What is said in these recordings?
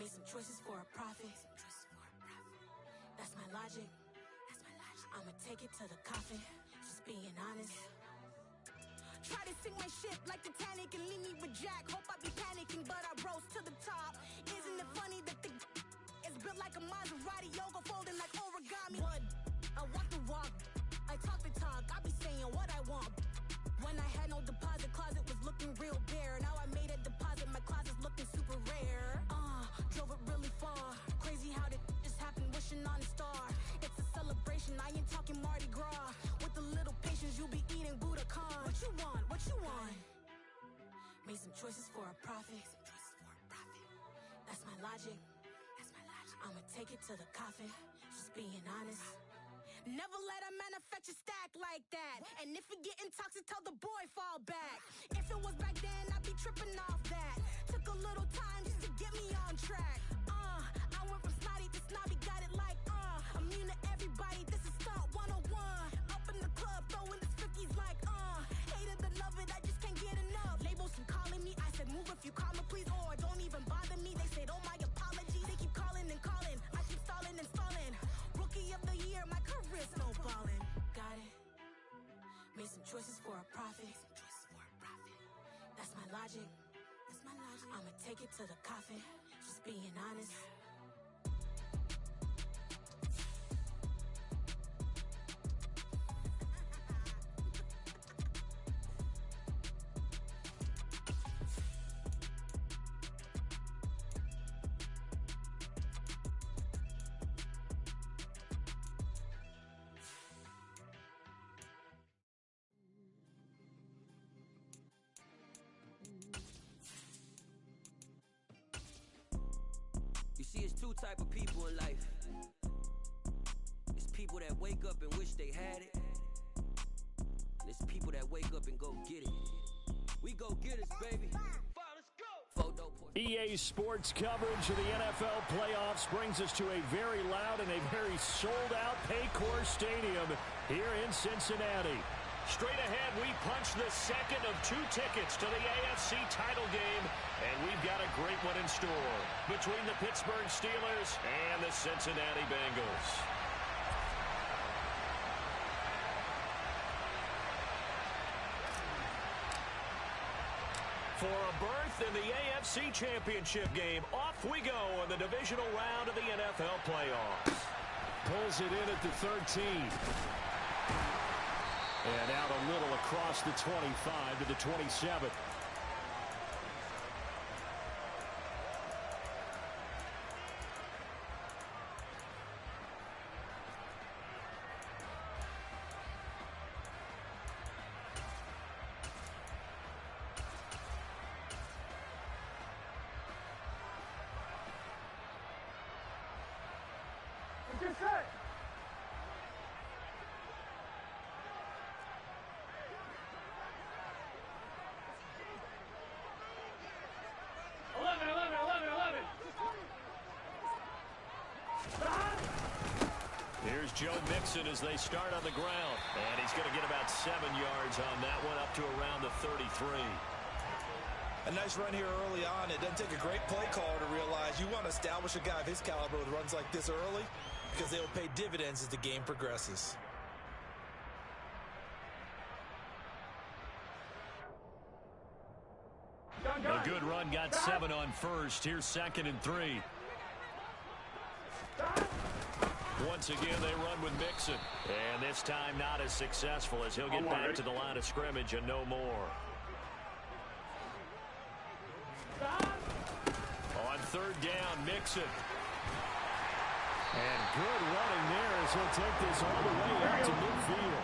Made some choices for a profit. That's my logic. I'ma take it to the coffin. Just being honest. Try to sink my ship like Titanic and leave me with Jack. Hope I be panicking, but I rose to the top. Isn't it funny that the is built like a Maserati, yoga folding like origami? What? I walk the walk, I talk the talk. I be saying what I want. When I had no deposit, closet was looking real bare. Now I made a deposit, my closet's looking super rare. Drove it really far. Crazy how did this happen, wishing on a star. It's a celebration, I ain't talking Mardi Gras. With a little patience, you'll be eating Budokan. What you want? What you want? Made some choices for a profit. That's my logic. I'ma take it to the coffin. Just being honest. Never let a manufacture stack like that. And if it getting toxic, tell the boy fall back. If it was back then, I'd be tripping off that. Took a little time just to get me on track. I went from snotty to snobby, got it like, I'm immune to everybody, this is stunt 101. Up in the club, throwing this 50s like, hate it, I love it, I just can't get enough. Labels keep calling me, I said move if you call me, please, or don't even bother me. They said, oh my apology, they keep calling and calling. I keep stalling and stalling. Rookie of the year, my career snowballing. Got it. Made some choices for a profit. That's my logic. I'ma take it to the coffin. Just being honest. You see, it's two type of people in life. It's people that wake up and wish they had it. And it's people that wake up and go get it. We go get it, baby. Let's go. EA Sports coverage of the NFL playoffs brings us to a very loud and a very sold-out Paycor Stadium here in Cincinnati. Straight ahead, we punch the second of two tickets to the AFC title game, and we've got a great one in store between the Pittsburgh Steelers and the Cincinnati Bengals. For a berth in the AFC Championship game, off we go in the divisional round of the NFL playoffs. Pulls it in at the 13. And out a little across the 25 to the 27. What's your set? Here's Joe Mixon as they start on the ground. And he's going to get about 7 yards on that one, up to around the 33. A nice run here early on. It doesn't take a great play caller to realize you want to establish a guy of his caliber with runs like this early because they will pay dividends as the game progresses. A good run, got 7 on first. Here's 2nd and 3. Once again, they run with Mixon. And this time not as successful as he'll get back to the line of scrimmage and no more. On 3rd down, Mixon. And good running there as he'll take this all the way out to midfield.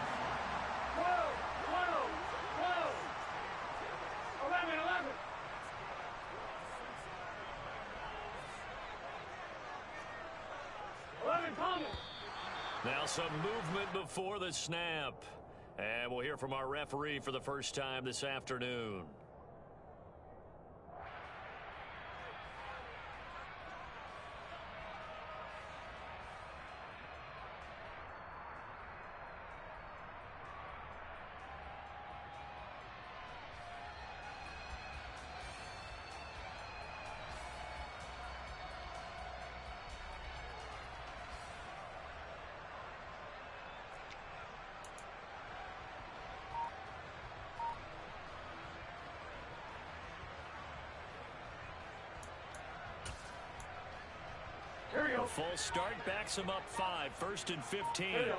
11. Now some movement before the snap. And we'll hear from our referee for the first time this afternoon. Here we go. A full start backs him up 5, 1st and 15. Here we go.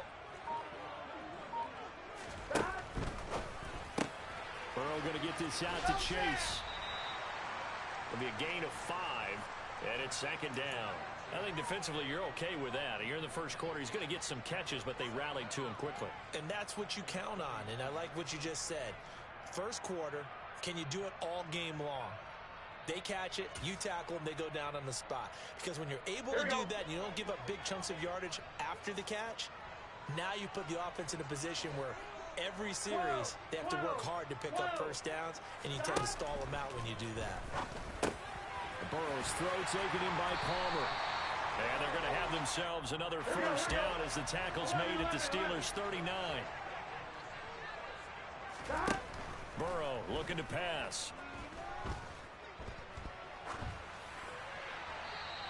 Burrow going to get this out to Chase. It'll be a gain of 5, and it's 2nd down. I think defensively you're okay with that. Here in the first quarter, he's going to get some catches, but they rallied to him quickly. And that's what you count on, and I like what you just said. First quarter, can you do it all game long? They catch it, you tackle them, they go down on the spot. Because when you're able to do that and you don't give up big chunks of yardage after the catch, now you put the offense in a position where every series they have to work hard to pick up first downs, and you tend to stall them out when you do that. Burrow's throw taken in by Palmer. And they're going to have themselves another first down as the tackle's made at the Steelers' 39. Burrow looking to pass.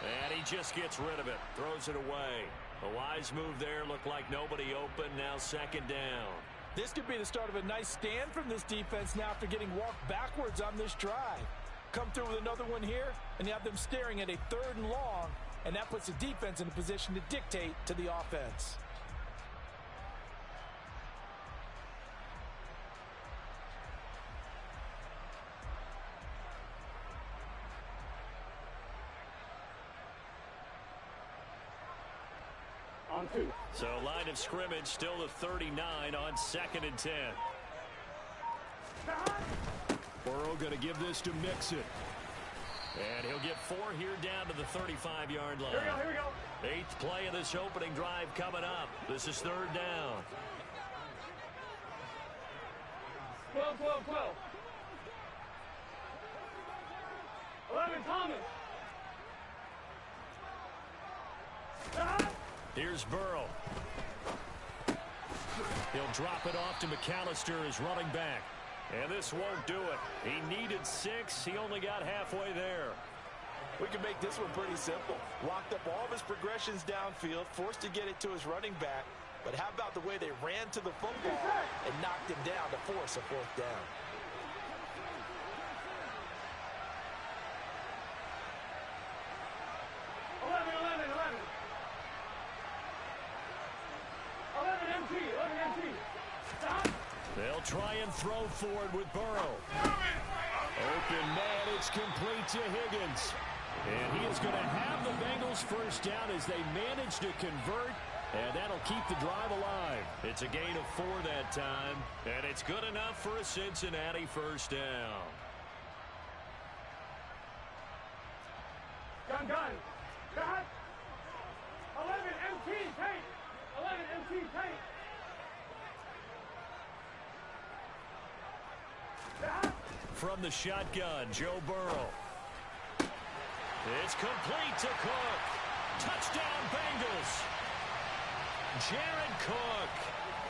And he just gets rid of it. Throws it away. A wise move there. Looked like nobody open. Now 2nd down. This could be the start of a nice stand from this defense now after getting walked backwards on this drive. Come through with another one here, and you have them staring at a 3rd and long, and that puts the defense in a position to dictate to the offense. On 2. So line of scrimmage still the 39 on 2nd and 10. Burrow going to give this to Mixon. And he'll get 4 here down to the 35-yard line. Here we go. 8th play of this opening drive coming up. This is 3rd down. 12. 11, Thomas. Here's Burrow. He'll drop it off to McAllister as running back. And this won't do it. He needed 6. He only got halfway there. We can make this one pretty simple. Locked up all of his progressions downfield, forced to get it to his running back. But how about the way they ran to the football and knocked him down to force a 4th down? They'll try and throw forward with Burrow. Open man, it's complete to Higgins. And he is going to have the Bengals first down as they manage to convert, and that'll keep the drive alive. It's a gain of 4 that time, and it's good enough for a Cincinnati first down. Gun. Got 11 MT tank. 11 MT tank. From the shotgun, Joe Burrow. It's complete to Cook. Touchdown, Bengals. Jared Cook,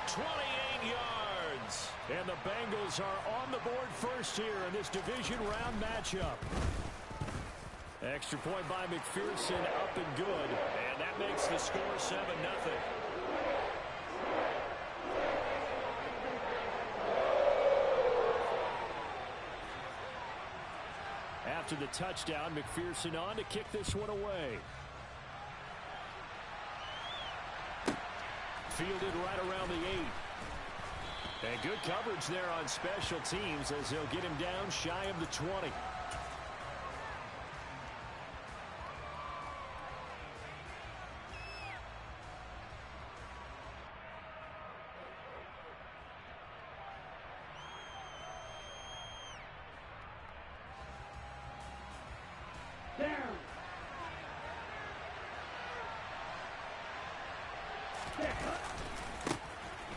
28 yards. And the Bengals are on the board first here in this division round matchup. Extra point by McPherson, up and good. And that makes the score 7-0. After the touchdown, McPherson on to kick this one away. Fielded right around the 8. And good coverage there on special teams as they'll get him down shy of the 20.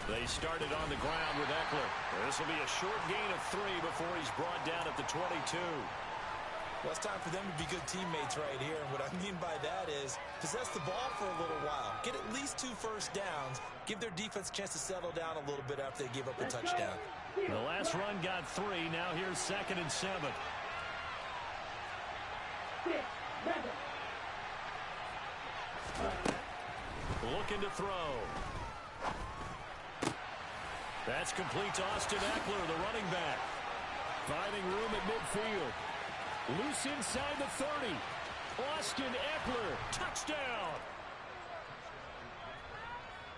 They started on the ground with Eckler. This will be a short gain of 3 before he's brought down at the 22. Well, it's time for them to be good teammates right here. And what I mean by that is possess the ball for a little while. Get at least 2 first downs. Give their defense a chance to settle down a little bit after they give up a touchdown. The last run got 3. Now here's 2nd and 7. Looking to throw. That's complete to Austin Eckler, the running back. Finding room at midfield. Loose inside the 30. Austin Eckler, touchdown.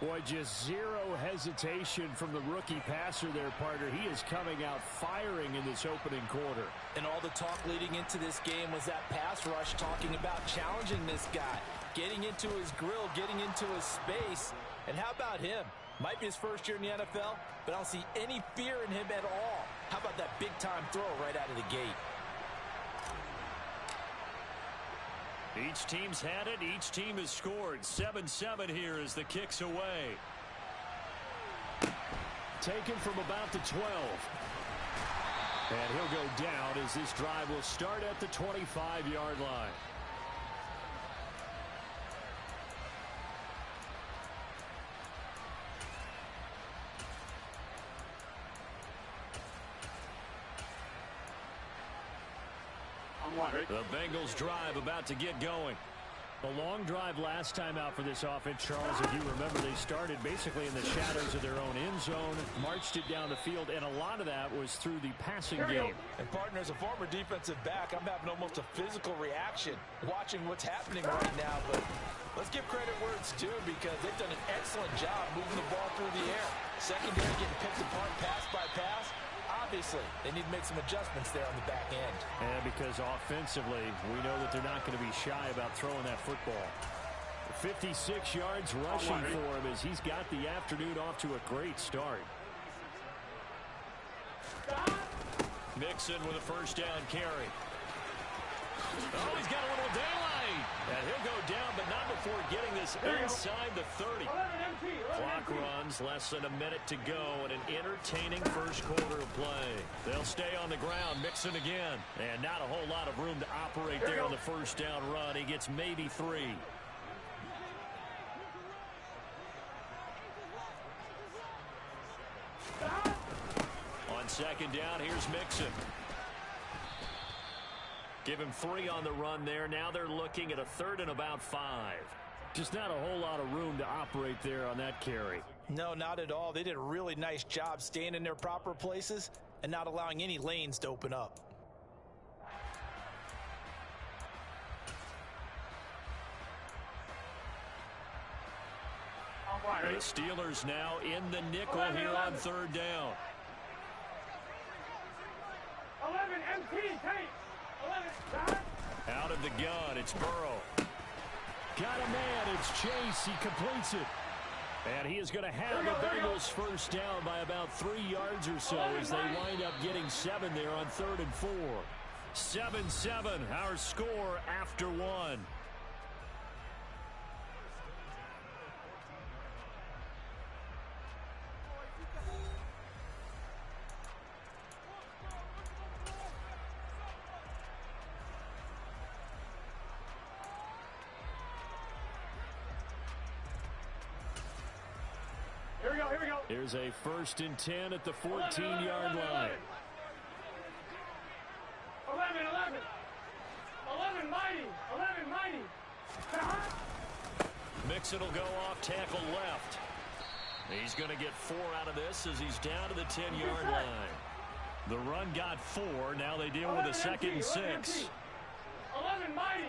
Boy, just zero hesitation from the rookie passer there, partner. He is coming out firing in this opening quarter. And all the talk leading into this game was that pass rush, talking about challenging this guy, getting into his grill, getting into his space. And how about him? Might be his first year in the NFL, but I don't see any fear in him at all. How about that big-time throw right out of the gate? Each team's had it. Each team has scored. 7-7 here as the kick's away. Taken from about the 12. And he'll go down as this drive will start at the 25-yard line. The Bengals drive about to get going. A long drive last time out for this offense, Charles. If you remember, they started basically in the shadows of their own end zone, marched it down the field, and a lot of that was through the passing game. And partner, as a former defensive back, I'm having almost a physical reaction watching what's happening right now. But let's give credit where it's due, because they've done an excellent job moving the ball through the air. Secondary getting picked apart pass by pass. Obviously, they need to make some adjustments there on the back end. And because offensively, we know that they're not going to be shy about throwing that football. 56 yards rushing for him as he's got the afternoon off to a great start. Mixon with a first down carry. Oh, he's got a little daylight. And he'll go down, but not before getting this inside the 30. Clock runs, less than a minute to go, and an entertaining first quarter of play. They'll stay on the ground, Mixon again. And not a whole lot of room to operate there on the first down run. He gets maybe 3. On second down, here's Mixon. Give him 3 on the run there. Now they're looking at a 3rd and about 5. Just not a whole lot of room to operate there on that carry. No, not at all. They did a really nice job staying in their proper places and not allowing any lanes to open up. The Steelers now in the nickel here on 3rd down. 11 MT, take. 11, out of the gun, it's Burrow. Got a man, it's Chase, he completes it. And he is going to have the Bengals first down by about 3 yards or so as they wind up getting 7 there on 3rd and 4. 7-7, our score after 1. 'Here's a 1st and 10 at the 14-yard line. 11 mighty. Mixon will go off tackle left. He's going to get 4 out of this as he's down to the 10-yard line. The run got 4. Now they deal with a 2nd and 6. 11 mighty.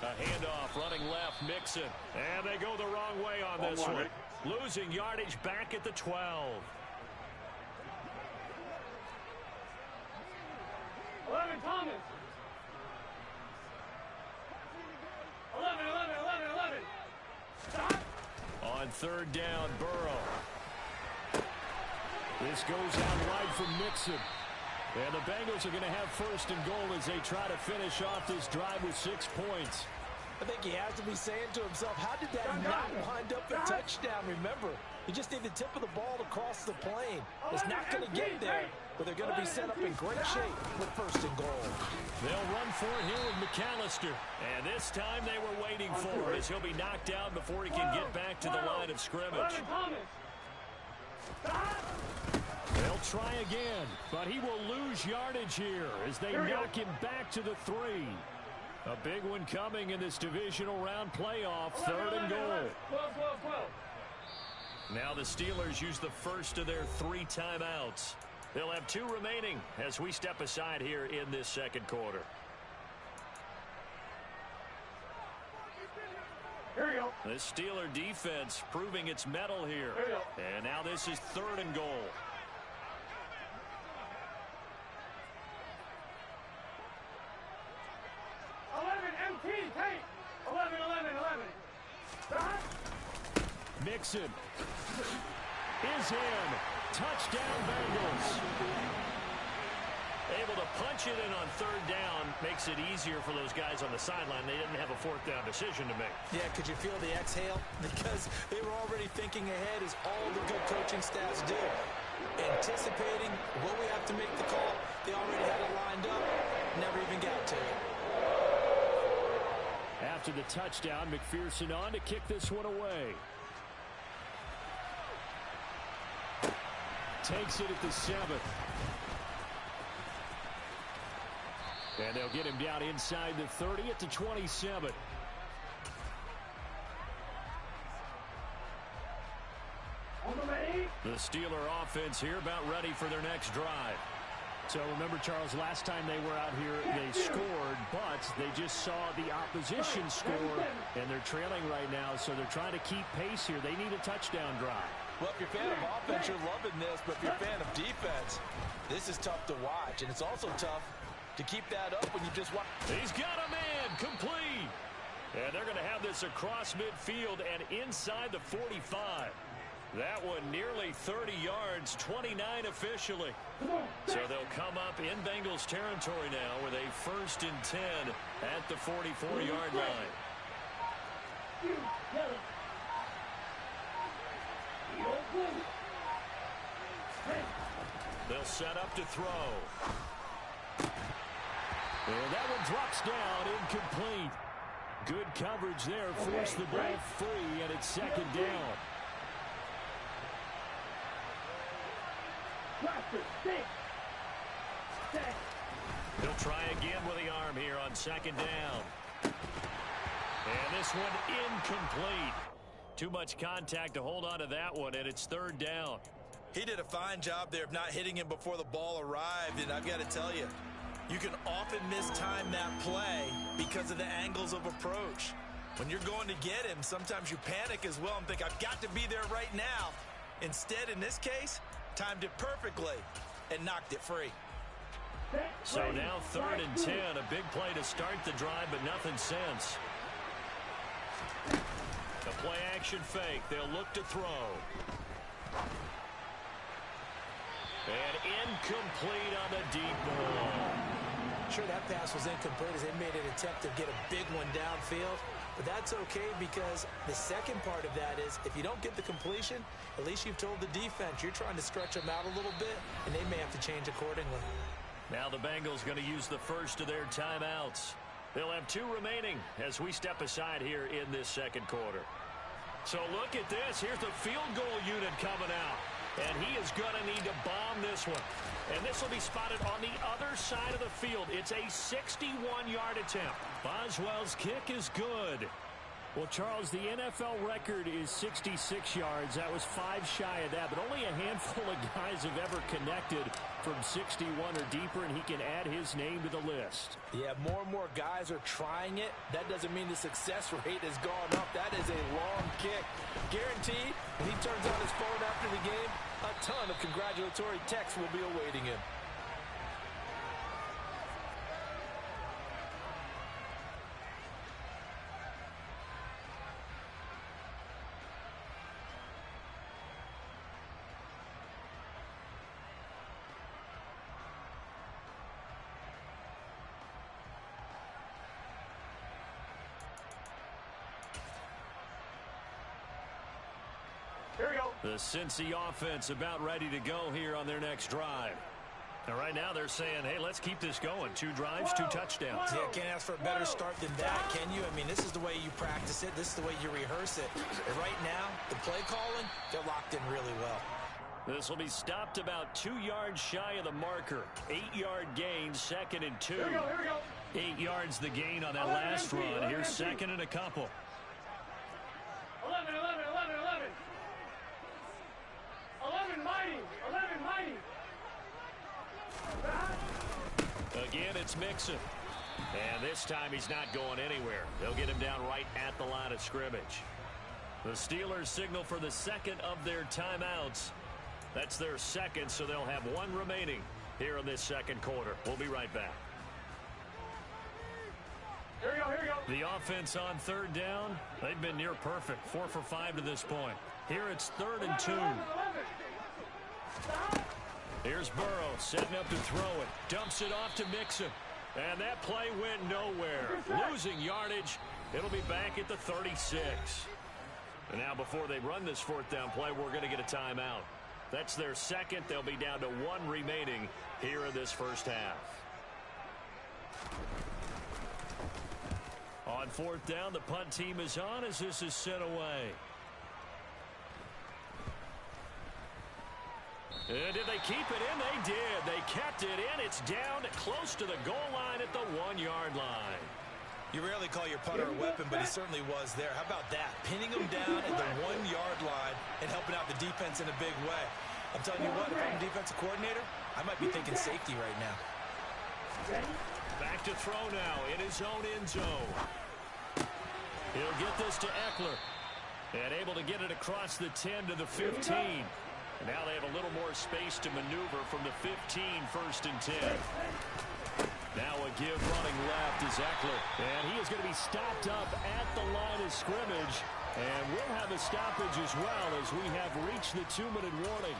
A handoff running left, Mixon. And they go the wrong way on this one. Losing yardage back at the 12. 11 Thomas. 11. Stop. On 3rd down, Burrow. This goes out wide from Mixon. And the Bengals are going to have 1st and goal as they try to finish off this drive with 6 points. I think he has to be saying to himself, how did that not wind up a touchdown? Remember, he just need the tip of the ball to cross the plane. It's not going to get there, but they're going to be set up in great shape with 1st and goal. They'll run for it here with McAllister. And this time they were waiting for it as he'll be knocked out before he can get back to the line of scrimmage. They'll try again, but he will lose yardage here as they knock him back to the 3. A big one coming in this divisional round playoff, 3rd and goal. 12. Now the Steelers use the first of their 3 timeouts. They'll have 2 remaining as we step aside here in this 2nd quarter. The Steeler defense proving its mettle here. And now this is 3rd and goal. Mixon is in. Touchdown, Bengals. Able to punch it in on 3rd down. Makes it easier for those guys on the sideline. They didn't have a 4th down decision to make. Yeah, could you feel the exhale? Because they were already thinking ahead, as all the good coaching staffs do. Anticipating what we have to make the call. They already had it lined up. Never even got to it. After the touchdown, McPherson on to kick this one away. Takes it at the 7th. And they'll get him down inside the 30 at the 27. The Steeler offense here about ready for their next drive. So remember, Charles, last time they were out here, they scored, but they just saw the opposition score, and they're trailing right now, so they're trying to keep pace here. They need a touchdown drive. Well, if you're a fan of offense, you're loving this, but if you're a fan of defense, this is tough to watch, and it's also tough to keep that up when you just watch. He's got a man complete. And they're going to have this across midfield and inside the 45. That one nearly 30 yards, 29 officially. So they'll come up in Bengals territory now with a 1st and 10 at the 44-yard line. They'll set up to throw. And that one drops down, incomplete. Good coverage there, forced the ball free, and it's 2nd down. He'll try again with the arm here on 2nd down. And this one incomplete. Too much contact to hold on to that one, and it's 3rd down. He did a fine job there of not hitting him before the ball arrived, and I've got to tell you, you can often mistime that play because of the angles of approach. When you're going to get him, sometimes you panic as well and think, I've got to be there right now. Instead, in this case, timed it perfectly and knocked it free. So now 3rd and 10, a big play to start the drive, but nothing since. A play-action fake. They'll look to throw. And incomplete on the deep ball. Sure, that pass was incomplete as they made an attempt to get a big one downfield. But that's okay because the second part of that is if you don't get the completion, at least you've told the defense you're trying to stretch them out a little bit, and they may have to change accordingly. Now the Bengals going to use the first of their timeouts. They'll have 2 remaining as we step aside here in this 2nd quarter. So look at this. Here's the field goal unit coming out. And he is going to need to bomb this one. And this will be spotted on the other side of the field. It's a 61-yard attempt. Boswell's kick is good. Well, Charles, the NFL record is 66 yards. That was 5 shy of that, but only a handful of guys have ever connected from 61 or deeper, and he can add his name to the list. Yeah, more and more guys are trying it. That doesn't mean the success rate has gone up. That is a long kick. Guaranteed, when he turns on his phone after the game, a ton of congratulatory texts will be awaiting him. The Cincy offense about ready to go here on their next drive. And right now they're saying, hey, let's keep this going. 2 drives, 2 touchdowns. Yeah, can't ask for a better start than that, can you? I mean, this is the way you practice it. This is the way you rehearse it. And right now, the play calling, they're locked in really well. This will be stopped about 2 yards shy of the marker. 8-yard gain, 2nd and 2. Here we go. 8 yards the gain on that last run. Here's 2nd and a couple. 11, mighty. Again, it's Mixon. And this time he's not going anywhere. They'll get him down right at the line of scrimmage. The Steelers signal for the second of their timeouts. That's their second, so they'll have one remaining here in this second quarter. We'll be right back. Here we go. The offense on third down, they've been near perfect. 4 for 5 to this point. Here it's 3rd and 2. Here's Burrow setting up to throw it. Dumps it off to Mixon. And that play went nowhere. Losing yardage. It'll be back at the 36. And now before they run this 4th down play, we're going to get a timeout. That's their second. They'll be down to 1 remaining here in this first half. On 4th down, the punt team is on as this is sent away. And did they keep it in? They did. They kept it in. It's down close to the goal line at the 1-yard line. You rarely call your punter a weapon, but he certainly was there. How about that? Pinning him down at the 1-yard line and helping out the defense in a big way. I'm telling you what, if I'm a defensive coordinator, I might be thinking safety right now. Back to throw now in his own end zone. He'll get this to Eckler. And able to get it across the 10 to the 15. And now they have a little more space to maneuver from the 15, 1st and 10. Now a give running left is Eckler. And he is going to be stopped up at the line of scrimmage. And we'll have a stoppage as well as we have reached the 2-minute warning.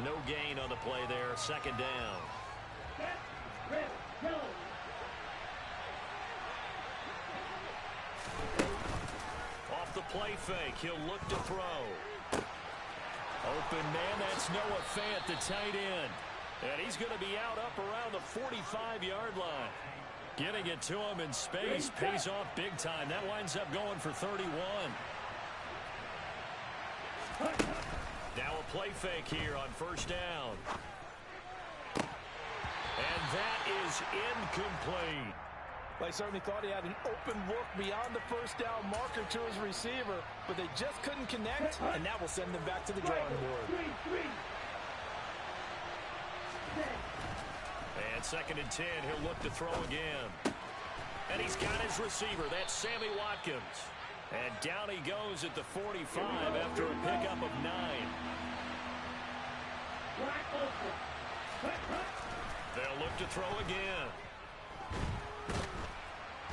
No gain on the play there. 2nd down. Off the play fake. He'll look to throw. Open man, that's Noah Fant, the tight end. And he's going to be out up around the 45-yard line. Getting it to him in space pays off big time. That winds up going for 31. Now a play fake here on 1st down. And that is incomplete. They certainly thought he had an open look beyond the 1st down marker to his receiver, but they just couldn't connect, and that will send them back to the drawing board. And 2nd and 10, he'll look to throw again. And he's got his receiver. That's Sammy Watkins. And down he goes at the 45 after a pickup of 9. They'll look to throw again.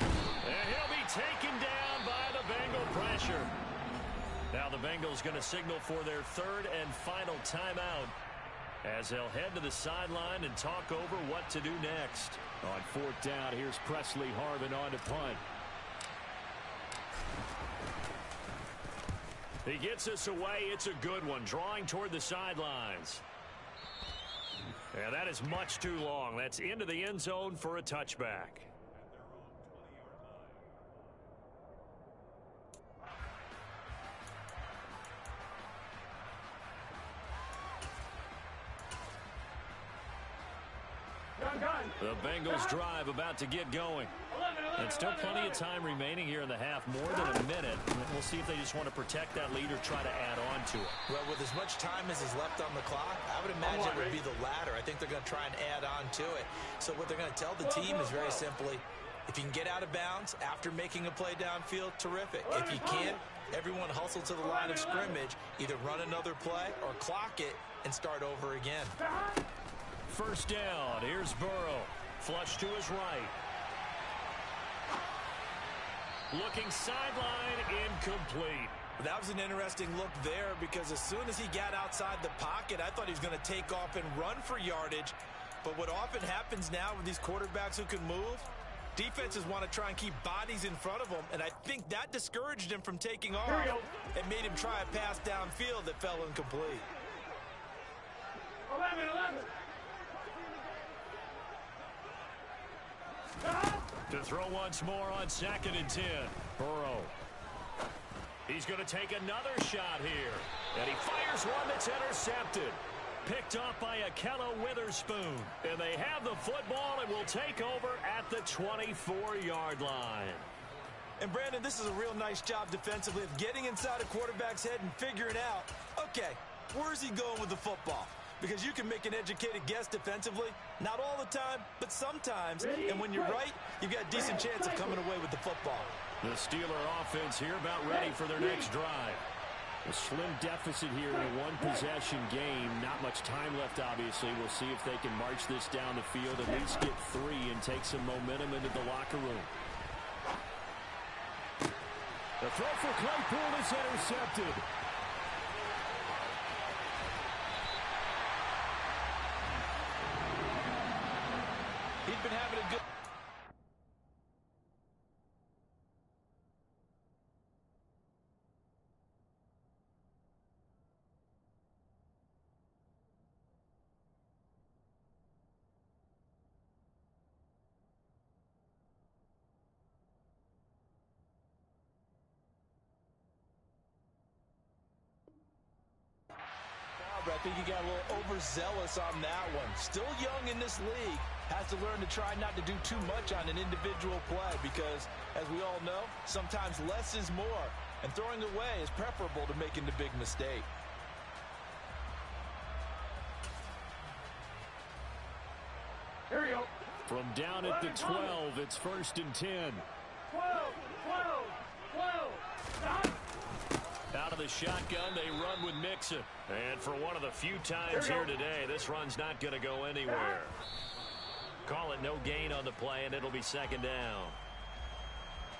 And he'll be taken down by the Bengal pressure. Now the Bengals going to signal for their 3rd and final timeout as they'll head to the sideline and talk over what to do next. On 4th down, here's Presley Harvin on to punt. He gets us away. It's a good one, drawing toward the sidelines. And that is much too long. That's into the end zone for a touchback. The Bengals drive about to get going. And still plenty of time remaining here in the half, more than a minute. We'll see if they just want to protect that lead or try to add on to it. Well, with as much time as is left on the clock, I would imagine it would be the latter. I think they're going to try and add on to it. So what they're going to tell the team is very simply, if you can get out of bounds after making a play downfield, terrific. If you can't, everyone hustle to the line of scrimmage, either run another play or clock it and start over again. 1st down. Here's Burrow. Flush to his right. Looking sideline, incomplete. That was an interesting look there because as soon as he got outside the pocket, I thought he was going to take off and run for yardage. But what often happens now with these quarterbacks who can move, defenses want to try and keep bodies in front of them, and I think that discouraged him from taking off and made him try a pass downfield that fell incomplete. 11. To throw once more on 2nd and 10. Burrow. He's going to take another shot here. And he fires one that's intercepted. Picked off by Akello Witherspoon. And they have the football and will take over at the 24-yard line. And, Brandon, this is a real nice job defensively of getting inside a quarterback's head and figuring out, okay, where's he going with the football? because you can make an educated guess defensively. Not all the time, but sometimes. And when you're right, you've got a decent chance of coming away with the football. The Steeler offense here about ready for their next drive. A slim deficit here in a one-possession game. Not much time left, obviously. We'll see if they can march this down the field, at least get 3 and take some momentum into the locker room. The throw for Claypool is intercepted. He's been having a good... I think he got a little overzealous on that one. Still young in this league. Has to learn to try not to do too much on an individual play because, as we all know, sometimes less is more. And throwing away is preferable to making the big mistake. Here we go. From down at the 12, it's 1st and 10. 12. Stop. Out of the shotgun, they run with Mixon. And for one of the few times here today, this run's not going to go anywhere. Call it no gain on the play, and it'll be 2nd down.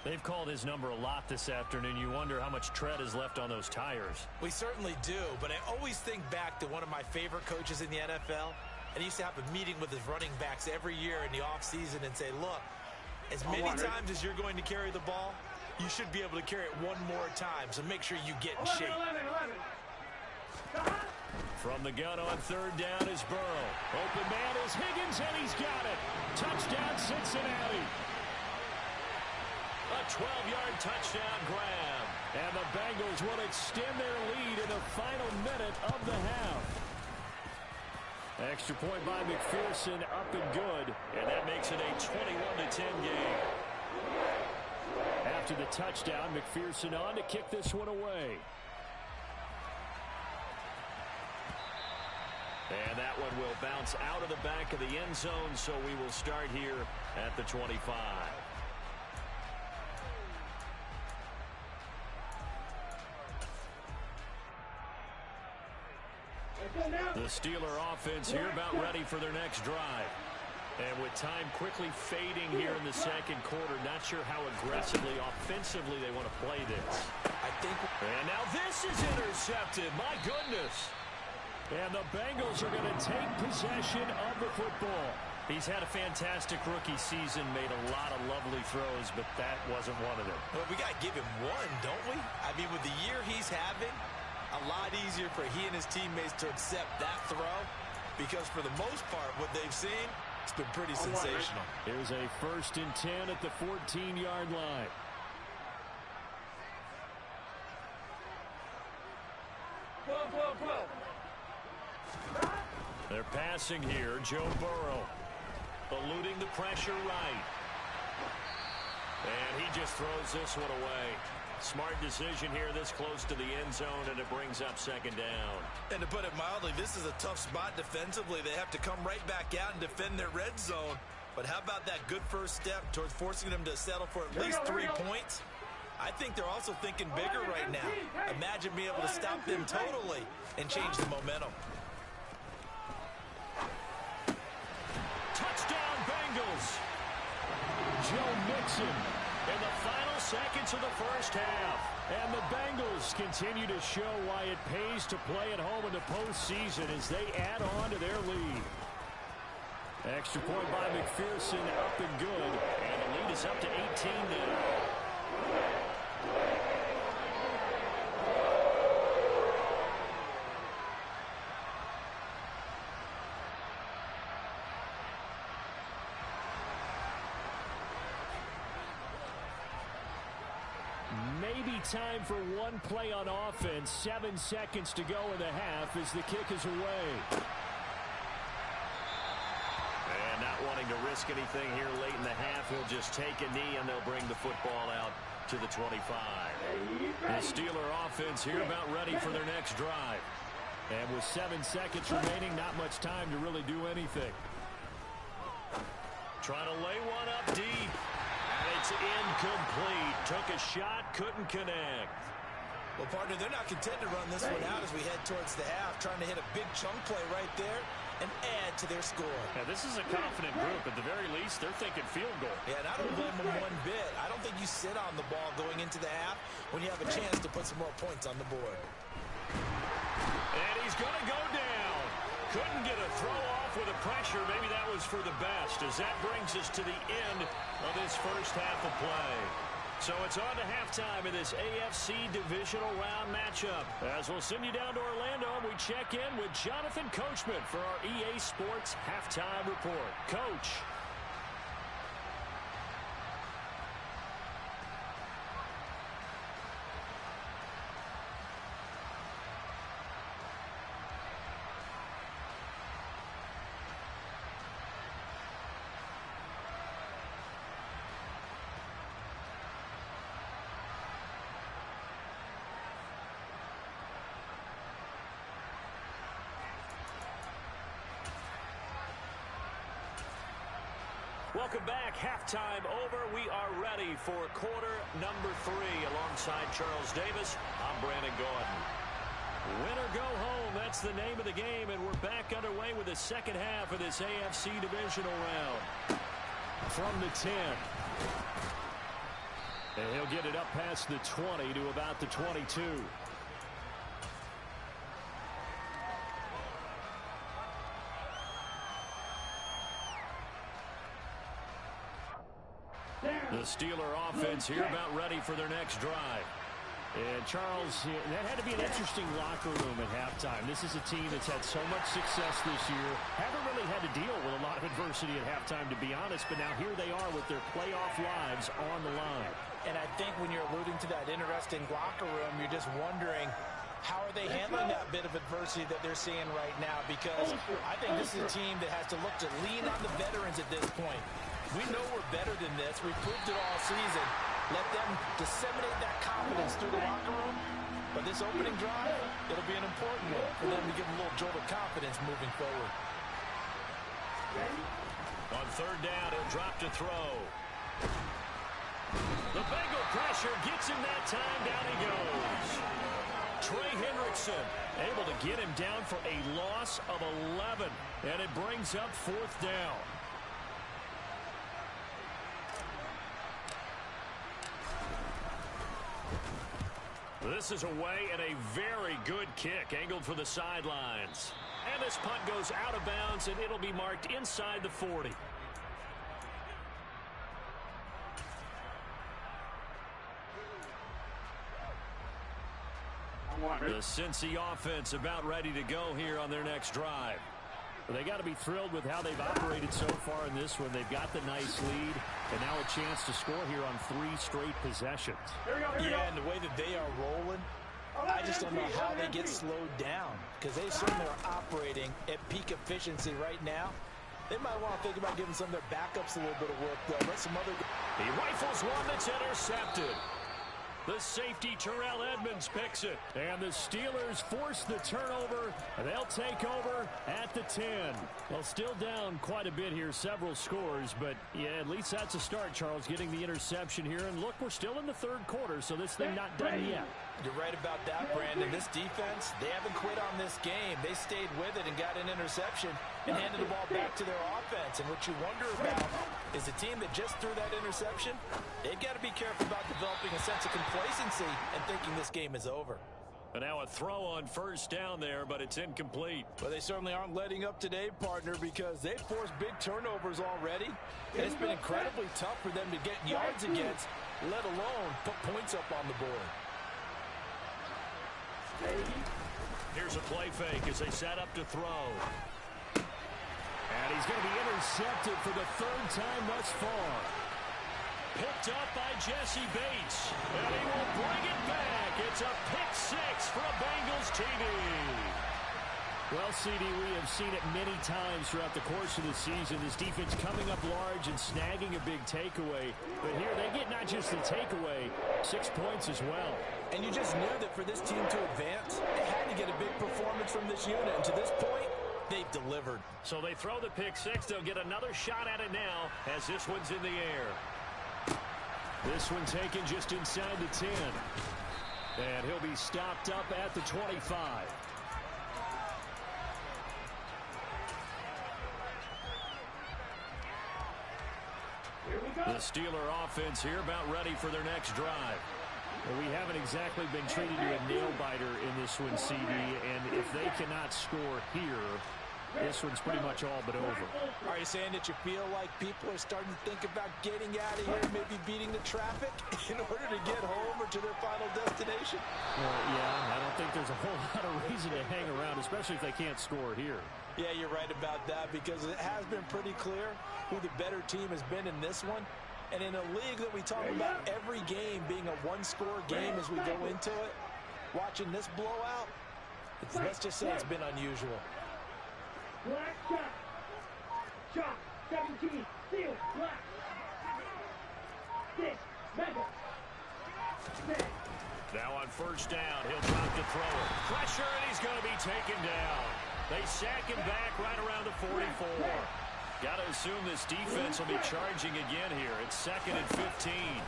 They've called his number a lot this afternoon. You wonder how much tread is left on those tires. We certainly do, but I always think back to one of my favorite coaches in the NFL. And he used to have a meeting with his running backs every year in the offseason and say, look, as many times as you're going to carry the ball, you should be able to carry it one more time, so make sure you get in shape. 11. From the gun on 3rd down is Burrow. Open man is Higgins, and he's got it. Touchdown, Cincinnati. A 12-yard touchdown grab. And the Bengals will extend their lead in the final minute of the half. Extra point by McPherson, up and good. And that makes it a 21-10 game. After the touchdown, McPherson on to kick this one away. And that one will bounce out of the back of the end zone, so we will start here at the 25. The Steeler offense here about ready for their next drive. And with time quickly fading here in the 2nd quarter, not sure how aggressively, offensively they want to play this. And now this is intercepted. My goodness. And the Bengals are going to take possession of the football. He's had a fantastic rookie season, made a lot of lovely throws, but that wasn't one of them. Well, we got to give him one, don't we? I mean, with the year he's having, a lot easier for he and his teammates to accept that throw because for the most part, what they've seen, it's been pretty sensational. Here's a 1st and 10 at the 14-yard line. They're passing here. Joe Burrow eluding the pressure right. And he just throws this one away. Smart decision here this close to the end zone, and it brings up 2nd down. And to put it mildly, this is a tough spot defensively. They have to come right back out and defend their red zone. But how about that good first step towards forcing them to settle for at least 3 points? I think they're also thinking bigger right now. Imagine being able to stop them totally and change the momentum. Touchdown, Bengals! Joe Mixon in the final seconds of the first half. And the Bengals continue to show why it pays to play at home in the postseason as they add on to their lead. Extra point by McPherson, up and good. And the lead is up to 18 now. Maybe time for one play on offense. 7 seconds to go in the half as the kick is away. And not wanting to risk anything here late in the half, he'll just take a knee and they'll bring the football out to the 25. The Steeler offense here about ready for their next drive. And with 7 seconds remaining, not much time to really do anything. Trying to lay one up deep. And it's incomplete. Took a shot, couldn't connect. Well, partner, they're not content to run this one out as we head towards the half, trying to hit a big chunk play right there and add to their score. Yeah, this is a confident group. At the very least, they're thinking field goal. Yeah, and I don't blame them one bit. I don't think you sit on the ball going into the half when you have a chance to put some more points on the board. And he's going to go down. Couldn't get a throw off with the pressure. Maybe that was for the best, as that brings us to the end of this first half of play. So it's on to halftime in this AFC Divisional Round matchup. As we'll send you down to Orlando, we check in with Jonathan Coachman for our EA Sports Halftime Report. Coach. Welcome back. Halftime over. We are ready for quarter number 3. Alongside Charles Davis, I'm Brandon Gordon. Win or go home, that's the name of the game, and we're back underway with the second half of this AFC Divisional Round. From the 10. And he'll get it up past the 20 to about the 22. The Steeler offense here about ready for their next drive. And Charles, that had to be an interesting locker room at halftime. This is a team that's had so much success this year. Haven't really had to deal with a lot of adversity at halftime, to be honest. But now here they are with their playoff lives on the line. And I think when you're alluding to that interesting locker room, you're just wondering, how are they handling that bit of adversity that they're seeing right now? Because I think this is a team that has to look to lean on the veterans at this point. We know we're better than this. We've proved it all season. Let them disseminate that confidence through the locker room. But this opening drive, it'll be an important one for them to give them a little jolt of confidence moving forward. On third down, he'll drop to throw. The Bengal pressure gets him that time. Down he goes. Trey Hendrickson able to get him down for a loss of 11. And it brings up fourth down. This is away and a very good kick angled for the sidelines. And this punt goes out of bounds, and it'll be marked inside the 40. The Cincy offense about ready to go here on their next drive. They got to be thrilled with how they've operated so far in this one. They've got the nice lead, and now a chance to score here on 3 straight possessions. Yeah, and the way that they are rolling, I just don't know how they get slowed down, because they certainly are operating at peak efficiency right now. They might want to think about giving some of their backups a little bit of work, though. Let some other... He rifles one that's intercepted. The safety, Terrell Edmonds, picks it. And the Steelers force the turnover. They'll take over at the 10. Well, still down quite a bit here, several scores. But, yeah, at least that's a start, Charles, getting the interception here. And, look, we're still in the third quarter, so this thing not done yet. You're right about that, Brandon. This defense, they haven't quit on this game. They stayed with it and got an interception and handed the ball back to their offense. And what you wonder about is the team that just threw that interception, they've got to be careful about developing a sense of complacency and thinking this game is over. And now a throw on first down there, but it's incomplete. Well, they certainly aren't letting up today, partner, because they've forced big turnovers already. And it's been incredibly tough for them to get yards against, let alone put points up on the board. Here's a play fake as they set up to throw. And he's going to be intercepted for the third time thus far. Picked up by Jesse Bates. And he will bring it back. It's a pick 6 for a Bengals TD. Well, CD, we have seen it many times throughout the course of the season. This defense coming up large and snagging a big takeaway. But here they get not just the takeaway, 6 points as well. And you just knew that for this team to advance, they had to get a big performance from this unit. And to this point, they've delivered. So they throw the pick six. They'll get another shot at it now as this one's in the air. This one taken just inside the 10. And he'll be stopped up at the 25. The Steeler offense here about ready for their next drive. Well, we haven't exactly been treated to a nail-biter in this one, CD, and if they cannot score here, this one's pretty much all but over. Are you saying that you feel like people are starting to think about getting out of here, maybe beating the traffic in order to get home or to their final destination? Well, yeah, I don't think there's a whole lot of reason to hang around, especially if they can't score here. Yeah, you're right about that because it has been pretty clear who the better team has been in this one. And in a league that we talk about every game being a one-score game as we go into it, watching this blowout, let's just say it's been unusual. Black shot. Shot. 17. Steal. Black. 6. Bengals. 6. Now on first down, he'll drop the thrower. Pressure, and he's going to be taken down. They sack him back right around the 44. Got to assume this defense will be charging again here. It's 2nd and 15.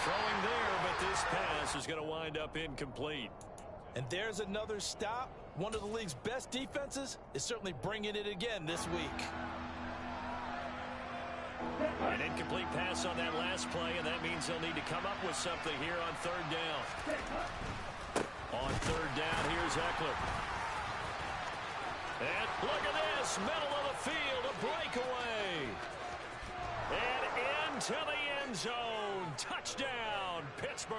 Throwing there, but this pass is going to wind up incomplete. And there's another stop. One of the league's best defenses is certainly bringing it again this week. An incomplete pass on that last play, and that means they'll need to come up with something here on third down. On third down, here's Eckler. And look at this, middle of the field, a breakaway. And into the end zone. Touchdown, Pittsburgh.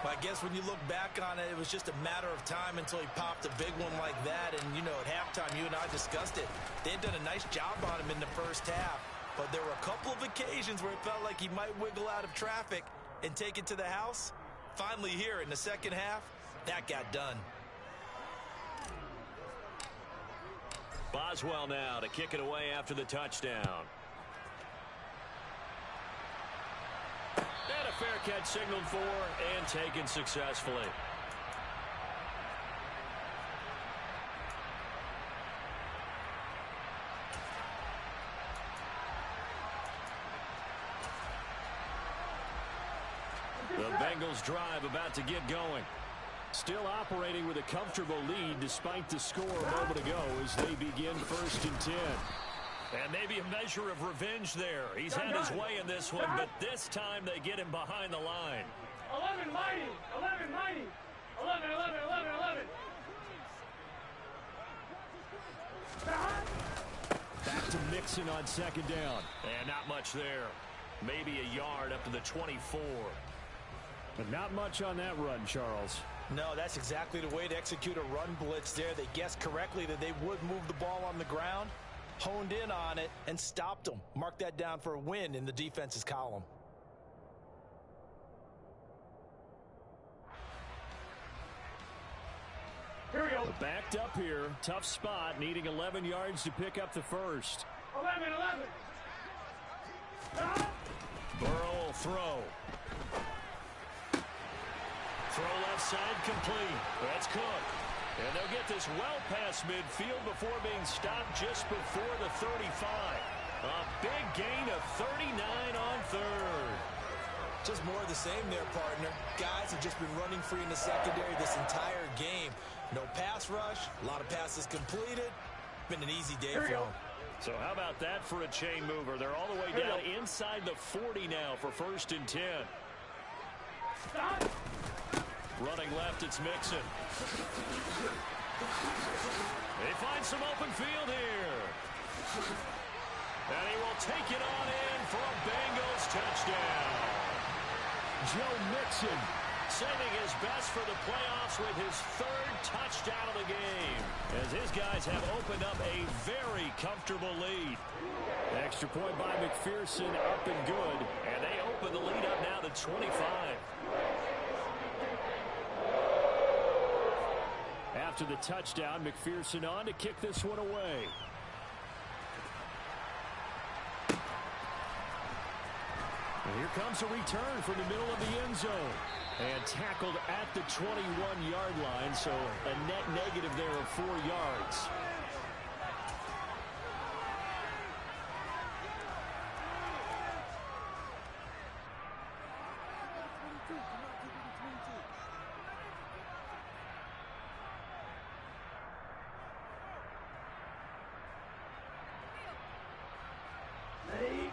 Well, I guess when you look back on it, it was just a matter of time until he popped a big one like that. And, you know, at halftime, you and I discussed it. They've done a nice job on him in the first half. But there were a couple of occasions where it felt like he might wiggle out of traffic and take it to the house. Finally here in the second half, that got done. Boswell now to kick it away after the touchdown. And a fair catch signaled for and taken successfully. The Bengals drive about to get going. Still operating with a comfortable lead despite the score a moment ago as they begin 1st and 10. And maybe a measure of revenge there. He's had his way in this one, but this time they get him behind the line. 11 mighty. 11 mighty. 11, 11, 11, 11. Back to Mixon on second down. And not much there. Maybe a yard up to the 24. But not much on that run, Charles. No, that's exactly the way to execute a run blitz there. They guessed correctly that they would move the ball on the ground, honed in on it, and stopped them. Mark that down for a win in the defense's column. Backed up here. Tough spot, needing 11 yards to pick up the first. 11, 11. Burrow will throw. Throw left side complete. That's Cook. And they'll get this well past midfield before being stopped just before the 35. A big gain of 39 on third. Just more of the same there, partner. Guys have just been running free in the secondary this entire game. No pass rush, a lot of passes completed. Been an easy day for them. So how about that for a chain mover? They're all the way down inside the 40 now for 1st and 10. Stop. Running left, it's Mixon. They find some open field here. And he will take it on in for a Bengals touchdown. Joe Mixon saving his best for the playoffs with his third touchdown of the game, as his guys have opened up a very comfortable lead. Extra point by McPherson, up and good, and they open the lead up now to 25. After the touchdown, McPherson on to kick this one away. And here comes a return from the middle of the end zone. And tackled at the 21-yard line, so a net negative there of 4 yards.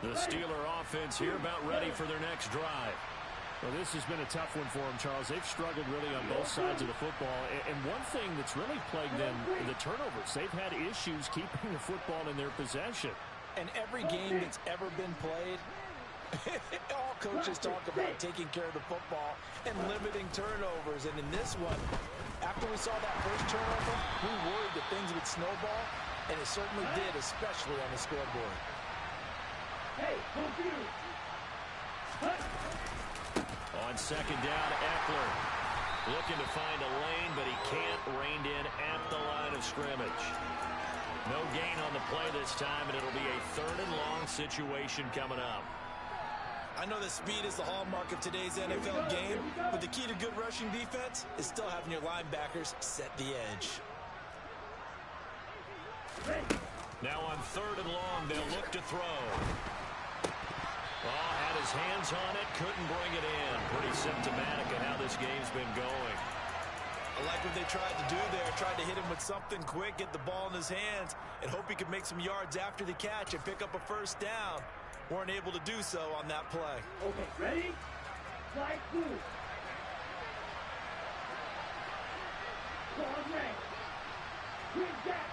The Steeler offense here about ready for their next drive. Well, this has been a tough one for them, Charles. They've struggled really on both sides of the football. And one thing that's really plagued them, the turnovers. They've had issues keeping the football in their possession. And every game that's ever been played, all coaches talk about taking care of the football and limiting turnovers. And in this one, after we saw that first turnover, we worried that things would snowball, and it certainly did, especially on the scoreboard. Hey, confused. On second down, Eckler looking to find a lane, but he can't, reined in at the line of scrimmage. No gain on the play this time, and it'll be a third and long situation coming up. I know that speed is the hallmark of today's NFL game, but the key to good rushing defense is still having your linebackers set the edge. Now on third and long, they'll look to throw. Oh, had his hands on it, couldn't bring it in. Pretty symptomatic of how this game's been going. I like what they tried to do there. Tried to hit him with something quick, get the ball in his hands, and hope he could make some yards after the catch and pick up a first down. Weren't able to do so on that play. Okay, ready? Flag two. Ball red. Green back.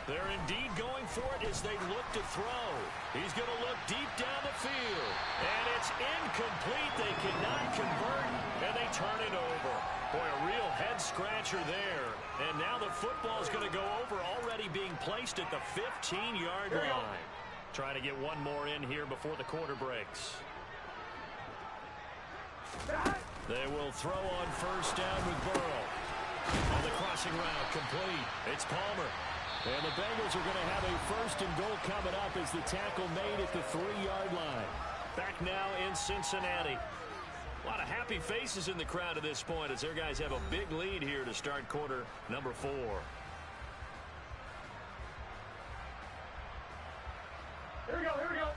They're indeed going for it as they look to throw. He's going to look deep down the field. And it's incomplete. They cannot convert, and they turn it over. Boy, a real head-scratcher there. And now the football is going to go over, already being placed at the 15-yard line. Trying to get one more in here before the quarter breaks. They will throw on first down with Burrow. On the crossing route, complete. It's Palmer. And the Bengals are going to have a first and goal coming up as the tackle made at the 3-yard line. Back now in Cincinnati. A lot of happy faces in the crowd at this point as their guys have a big lead here to start quarter number 4. Here we go, here we go.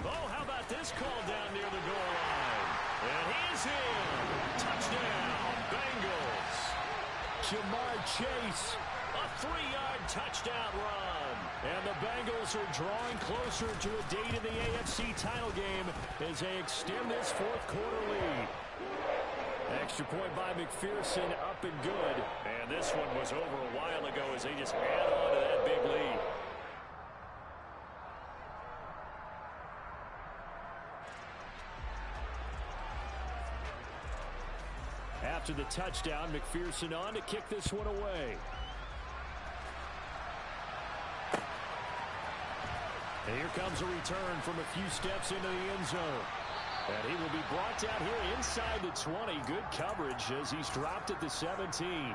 Oh, how about this call down near the goal line? And he's in. Touchdown, Bengals. Jamar Chase, a 3-yard touchdown run. And the Bengals are drawing closer to a date in the AFC title game as they extend this fourth quarter lead. Extra point by McPherson, up and good. And this one was over a while ago as they just add on to that big lead. After the touchdown, McPherson on to kick this one away. And here comes a return from a few steps into the end zone. And he will be brought down here inside the 20. Good coverage as he's dropped at the 17.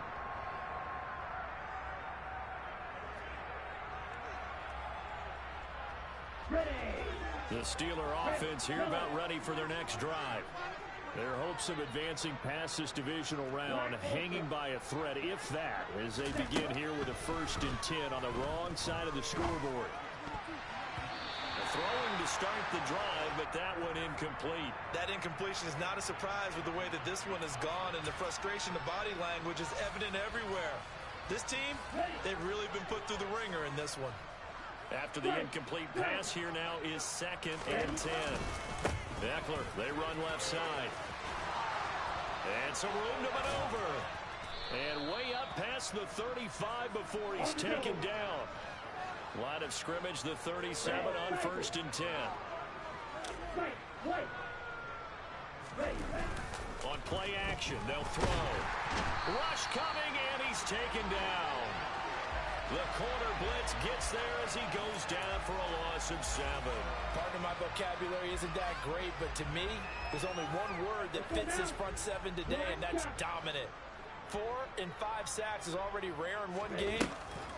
Ready. The Steeler offense here about ready for their next drive. Their hopes of advancing past this divisional round hanging by a thread, if that, as they begin here with a 1st and 10 on the wrong side of the scoreboard. Throwing to start the drive, but that one incomplete. That incompletion is not a surprise with the way that this one has gone, and the frustration, the body language is evident everywhere. This team, they've really been put through the ringer in this one. After the incomplete pass, here now is 2nd and 10. Eckler, they run left side. And some room to maneuver. And way up past the 35 before he's taken down. Line of scrimmage, the 37 on 1st and 10. On play action, they'll throw. Rush coming, and he's taken down. The corner blitz gets there as he goes down for a loss of 7. Pardon my vocabulary isn't that great, but to me, there's only one word that fits this front 7 today, and that's dominant. 4 and 5 sacks is already rare in one game.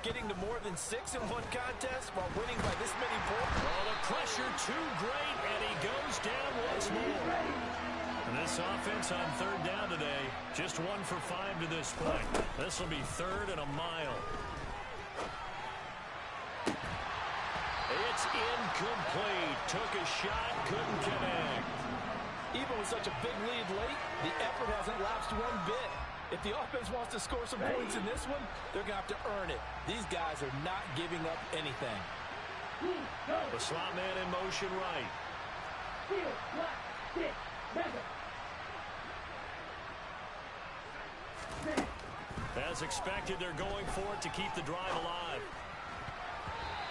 Getting to more than 6 in one contest while winning by this many points. Oh, the pressure too great, and he goes down once more. And this offense on 3rd down today, just 1 for 5 to this point. This will be 3rd and a mile. It's incomplete. Took a shot, couldn't connect. Even with such a big lead late, the effort hasn't lapsed one bit. If the offense wants to score some points in this one, they're going to have to earn it. These guys are not giving up anything. The slot man in motion right. As expected, they're going for it to keep the drive alive.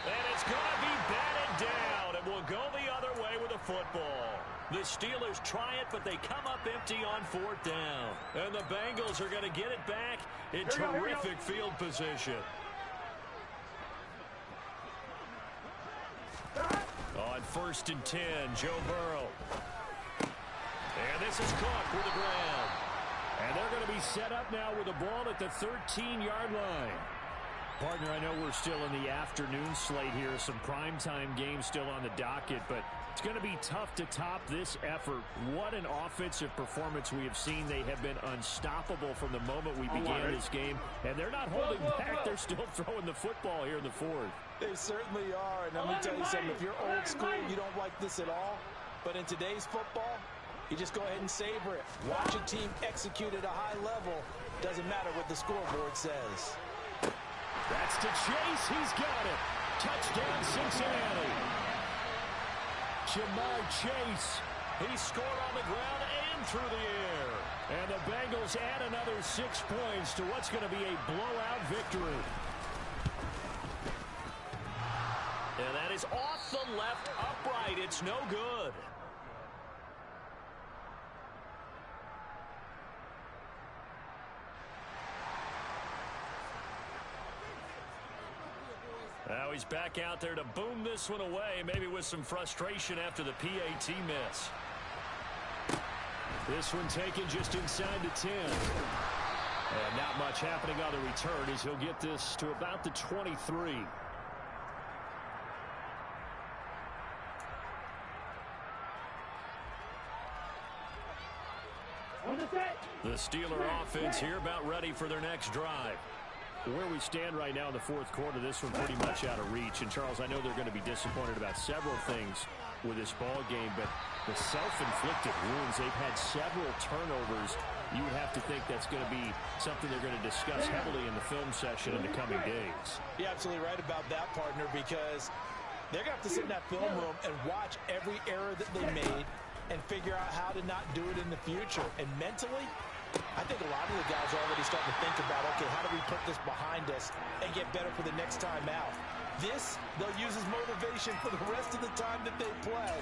And it's going to be batted down, and will go the other way with the football. The Steelers try it, but they come up empty on 4th down. And the Bengals are going to get it back in terrific field position. On 1st and 10, Joe Burrow. And this is Cook with the ground. And they're going to be set up now with the ball at the 13-yard line. Partner, I know we're still in the afternoon slate here. Some primetime games still on the docket, but it's going to be tough to top this effort. What an offensive performance we have seen. They have been unstoppable from the moment we began this game, and they're not holding back. They're still throwing the football here in the 4th. They certainly are, and let me tell you something. If you're old school, you don't like this at all, but in today's football, you just go ahead and savor it. Watch a team execute at a high level. Doesn't matter what the scoreboard says. That's to Chase. He's got it. Touchdown, Cincinnati. Jamar Chase. He scored on the ground and through the air. And the Bengals add another 6 points to what's going to be a blowout victory. And that is off the left upright. It's no good. Now he's back out there to boom this one away, maybe with some frustration after the PAT miss. This one taken just inside the 10. And not much happening on the return as he'll get this to about the 23. The Steeler offense here about ready for their next drive. Where we stand right now in the 4th quarter, this one pretty much out of reach. And, Charles, I know they're going to be disappointed about several things with this ball game, but the self-inflicted wounds, they've had several turnovers. You would have to think that's going to be something they're going to discuss heavily in the film session in the coming days. You're absolutely right about that, partner, because they're going to have to sit in that film room and watch every error that they made and figure out how to not do it in the future. And mentally, I think a lot of the guys are already starting to think about, okay, how do we put this behind us and get better for the next time out? This, they'll use as motivation for the rest of the time that they play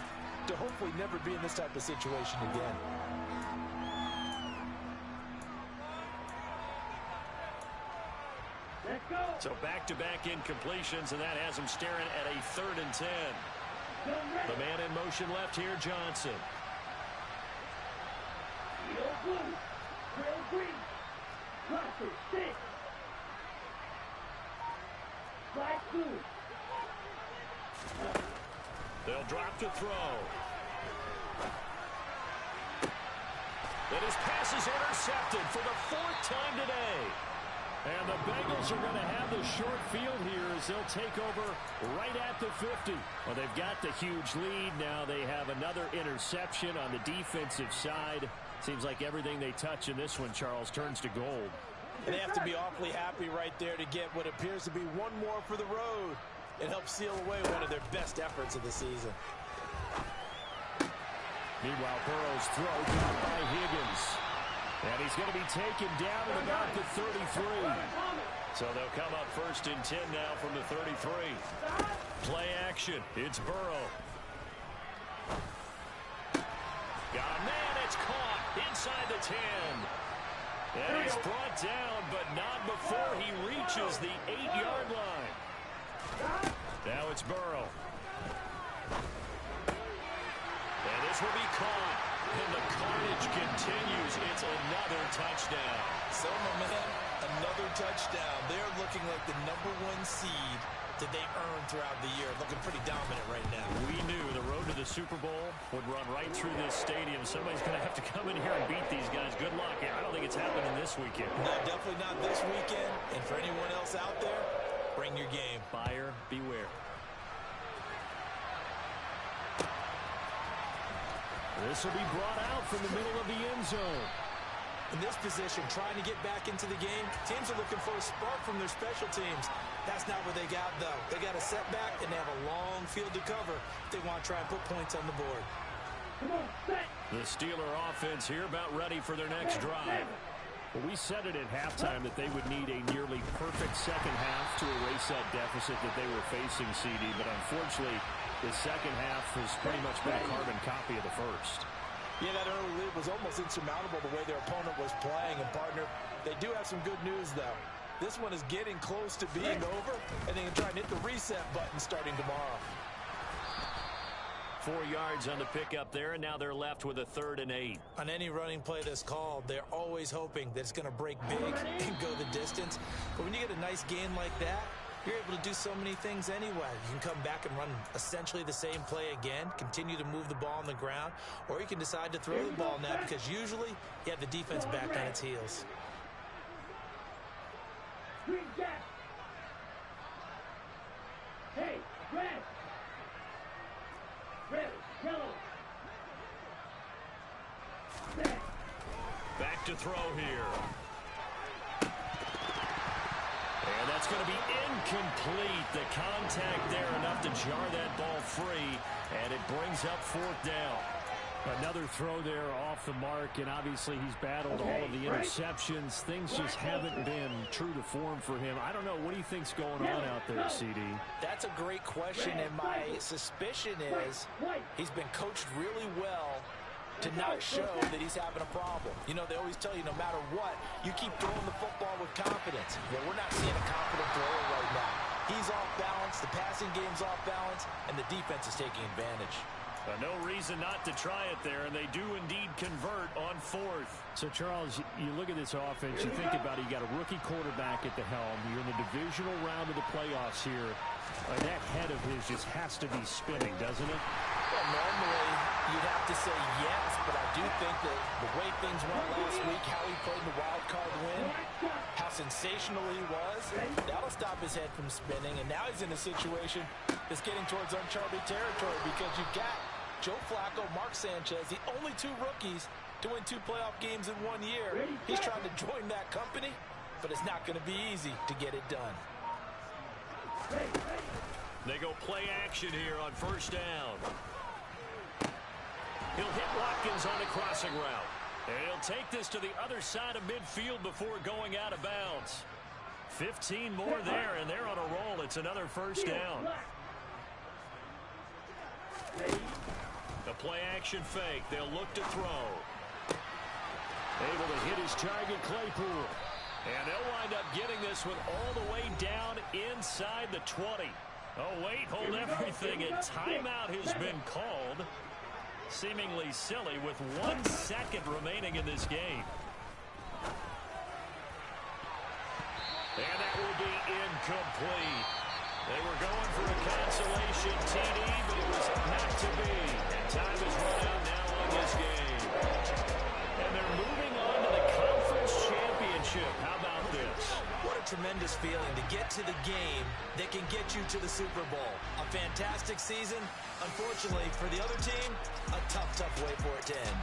to hopefully never be in this type of situation again. Let's go. So back-to-back incompletions, and that has them staring at a 3rd and 10. The man in motion left here, Johnson. Yellow blue, trail green, cluster, 6. Flag blue. They'll drop to throw. And his pass is intercepted for the 4th time today. And the Bengals are going to have the short field here as they'll take over right at the 50. Well, they've got the huge lead. Now they have another interception on the defensive side. Seems like everything they touch in this one, Charles, turns to gold. And they have to be awfully happy right there to get what appears to be one more for the road. It helps seal away one of their best efforts of the season. Meanwhile, Burrow's throw caught by Higgins. And he's going to be taken down at about the 33. So they'll come up 1st and 10 now from the 33. Play action. It's Burrow. Got a man. It's caught inside the 10. And he's brought down, but not before he reaches the 8-yard line. Now it's Burrow. And this will be caught. And the carnage continues. It's another touchdown. So, my man, another touchdown. They're looking like the #1 seed that they earned throughout the year. Looking pretty dominant right now. We knew the road to the Super Bowl would run right through this stadium. Somebody's going to have to come in here and beat these guys. Good luck. I don't think it's happening this weekend. No, definitely not this weekend. And for anyone else out there, bring your game. Buyer beware. This will be brought out from the middle of the end zone. In this position, trying to get back into the game, teams are looking for a spark from their special teams. That's not what they got, though. They got a setback, and they have a long field to cover if they want to try and put points on the board. The Steeler offense here about ready for their next drive. Well, we said it at halftime that they would need a nearly perfect second half to erase that deficit that they were facing, CD, but unfortunately, the second half has pretty much been a carbon copy of the first. Yeah, that early lead was almost insurmountable the way their opponent was playing. And, partner, they do have some good news, though. This one is getting close to being over, and they can try and hit the reset button starting tomorrow. 4 yards on the pickup there, and now they're left with a 3rd and 8. On any running play that's called, they're always hoping that it's going to break big and go the distance. But when you get a nice gain like that, you're able to do so many things anyway. You can come back and run essentially the same play again, continue to move the ball on the ground, or you can decide to throw the ball now because usually you have the defense back on its heels. Green gas. Hey, red. Red, yellow. Set. Back to throw here. And that's going to be incomplete. The contact there enough to jar that ball free, and it brings up 4th down. Another throw there off the mark, and obviously he's battled all of the interceptions. Things just haven't been true to form for him. I don't know. What do you think's going on out there, CD? That's a great question, and my suspicion is he's been coached really well to not show that he's having a problem. You know, they always tell you no matter what, you keep throwing the football with confidence. Well, we're not seeing a confident thrower right now. He's off balance, the passing game's off balance, and the defense is taking advantage. No reason not to try it there, and they do indeed convert on 4th. So, Charles, you look at this offense, you think about it, you got a rookie quarterback at the helm. You're in the divisional round of the playoffs here. That head of his just has to be spinning, doesn't it? Well, normally you'd have to say yes, but I do think that the way things went last week, how he played in the wild card win, how sensational he was, that'll stop his head from spinning. And now he's in a situation that's getting towards uncharted territory because you've got Joe Flacco, Mark Sanchez, the only 2 rookies to win 2 playoff games in 1 year. He's trying to join that company, but it's not going to be easy to get it done. They go play action here on 1st down. He'll hit Watkins on the crossing route. And he'll take this to the other side of midfield before going out of bounds. 15 more there, and they're on a roll. It's another 1st down. The play action fake. They'll look to throw. Able to hit his target, Claypool. And they'll wind up getting this one all the way down inside the 20. Oh, wait, hold everything. A timeout has been called. Seemingly silly with 1 second remaining in this game. And that will be incomplete. They were going for a consolation TD, but it was not to be. And time is run out now on this game. And they're moving on to the conference championship. How about this? What a tremendous feeling to get to the game that can get you to the Super Bowl. A fantastic season. Unfortunately, for the other team, a tough, tough way for it to end.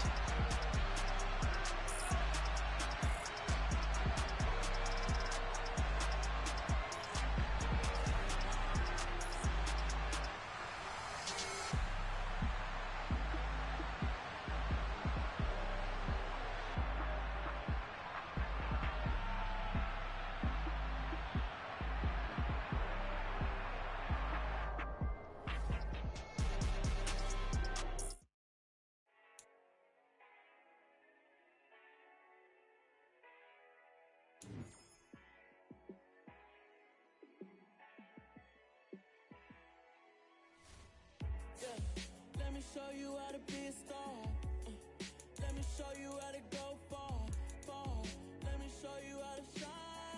show you how to be a star. Let me show you